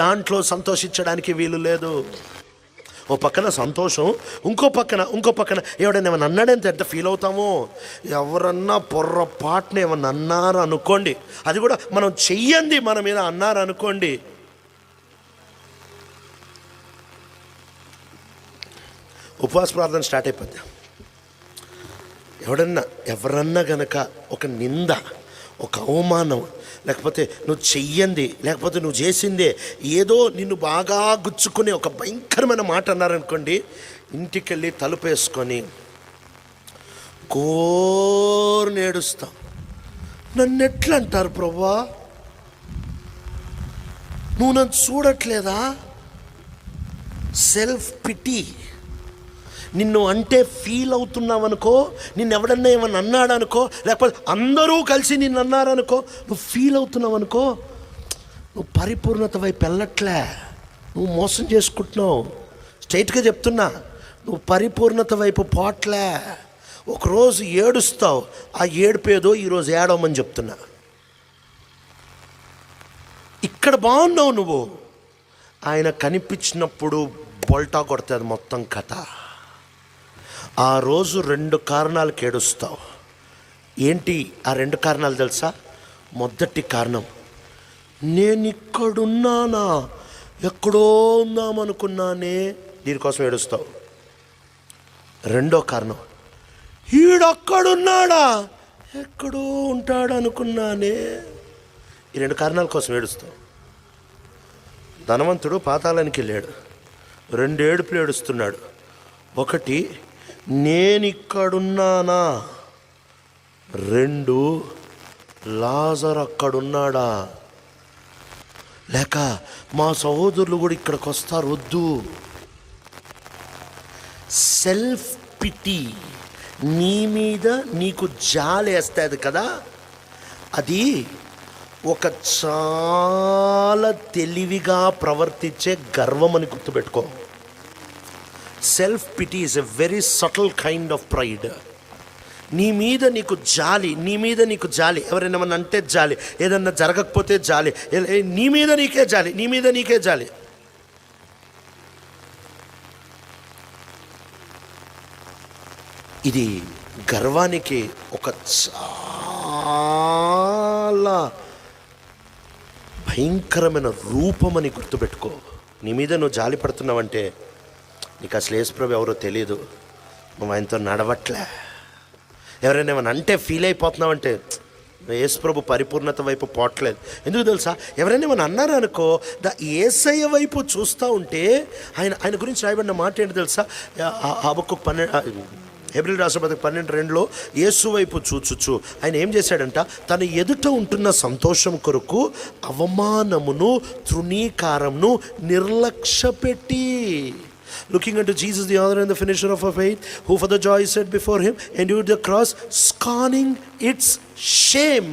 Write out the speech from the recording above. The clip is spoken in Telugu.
దాంట్లో సంతోషించడానికి వీలు లేదు. ఓ పక్కన సంతోషం, ఇంకో పక్కన ఎవడైనా ఏమన్నా అన్నాడంటే ఎంత ఫీల్ అవుతామో. ఎవరన్నా పొర్రపాటున ఏమన్నా అన్నారు అనుకోండి, అది కూడా మనం చెయ్యండి మన మీద అన్నారు అనుకోండి, ఉపవాస ప్రార్థన స్టార్ట్ అయిపోద్ది. ఎవరన్నా గనక ఒక నింద, ఒక అవమానం, లేకపోతే నువ్వు చెయ్యండి, లేకపోతే నువ్వు చేసిందే ఏదో నిన్ను బాగా గుచ్చుకుని ఒక భయంకరమైన మాట అన్నారనుకోండి, ఇంటికెళ్ళి తలుపేసుకొని కోర్ని ఏడుస్తాం. నన్ను ఎట్లా అంటారు ప్రభువా, నువ్వు నన్ను చూడట్లేదా? Self pity. నిన్ను అంటే ఫీల్ అవుతున్నావు అనుకో, నిన్ను ఎవడన్నా ఏమన్నా అన్నాడు అనుకో, లేకపోతే అందరూ కలిసి నిన్ను అన్నారనుకో, నువ్వు ఫీల్ అవుతున్నావు అనుకో, నువ్వు పరిపూర్ణత వైపు వెళ్ళట్లే, నువ్వు మోసం చేసుకుంటున్నావు. స్ట్రైట్గా చెప్తున్నా, నువ్వు పరిపూర్ణత వైపు పోట్లే. ఒకరోజు ఏడుస్తావు, ఆ ఏడుపేదో ఈరోజు ఏడవమని చెప్తున్నా. ఇక్కడ బాగున్నావు నువ్వు, ఆయన కనిపించినప్పుడు బొల్టా కొడుతుంది మొత్తం కథ. ఆ రోజు 2 కారణాలకు ఏడుస్తావు. ఏంటి ఆ 2 కారణాలు తెలుసా? మొదటి కారణం, నేను ఇక్కడున్నానా, ఎక్కడో ఉందామనుకున్నానే, దీనికోసం ఏడుస్తావు. రెండో కారణం, ఈడొక్కడున్నాడా, ఎక్కడో ఉంటాడు అనుకున్నానే. ఈ 2 కారణాల కోసం ఏడుస్తావు. ధనవంతుడు పాతాళానికి వెళ్ళాడు, 2 ఏడుపులు ఏడుస్తున్నాడు. ఒకటి, నేను ఇక్కడున్నానా. 2, లాజరు అక్కడున్నాడా, లేక మా సహోదరులు కూడా ఇక్కడికి వస్తారు, వద్దు. సెల్ఫ్ పిటీ, నీ మీద నీకు జాలేస్తుంది కదా, అది ఒక చాలా తెలివిగా ప్రవర్తించే గర్వం అని గుర్తుపెట్టుకో. Self pity is a very subtle kind of pride. నీ మీద నీకు జాలి, ఎవరైనా ఏమన్నా అంటే జాలి, ఏదన్నా జరగకపోతే జాలి, నీ మీద నీకే జాలి. ఇది గర్వానికి ఒక చాలా భయంకరమైన రూపమని గుర్తుపెట్టుకో. నీ మీద నువ్వు జాలి పడుతున్నావంటే నీకు అసలు యేసుప్రభు ఎవరో తెలియదు, నువ్వు ఆయనతో నడవట్లే. ఎవరైనా ఏమైనా అంటే ఫీల్ అయిపోతున్నావంటే యేసుప్రభు పరిపూర్ణత వైపు పోవట్లేదు. ఎందుకు తెలుసా? ఎవరైనా ఏమైనా అన్నారు అనుకో, యేసయ్య వైపు చూస్తూ ఉంటే ఆయన గురించి రాయబడిన మాట ఏంటి తెలుసా? హబక్కూకు 12 హెబ్రీయులకు రాసిన పత్రిక 12:2 యేసు వైపు చూచుచు ఆయన ఏం చేశాడంట, తన ఎదుట ఉంటున్న సంతోషం కొరకు అవమానమును తృణీకారమును నిర్లక్ష్యపెట్టి, looking unto Jesus the author and the finisher of our faith, who for the joy set before him endured the cross, scorning its shame.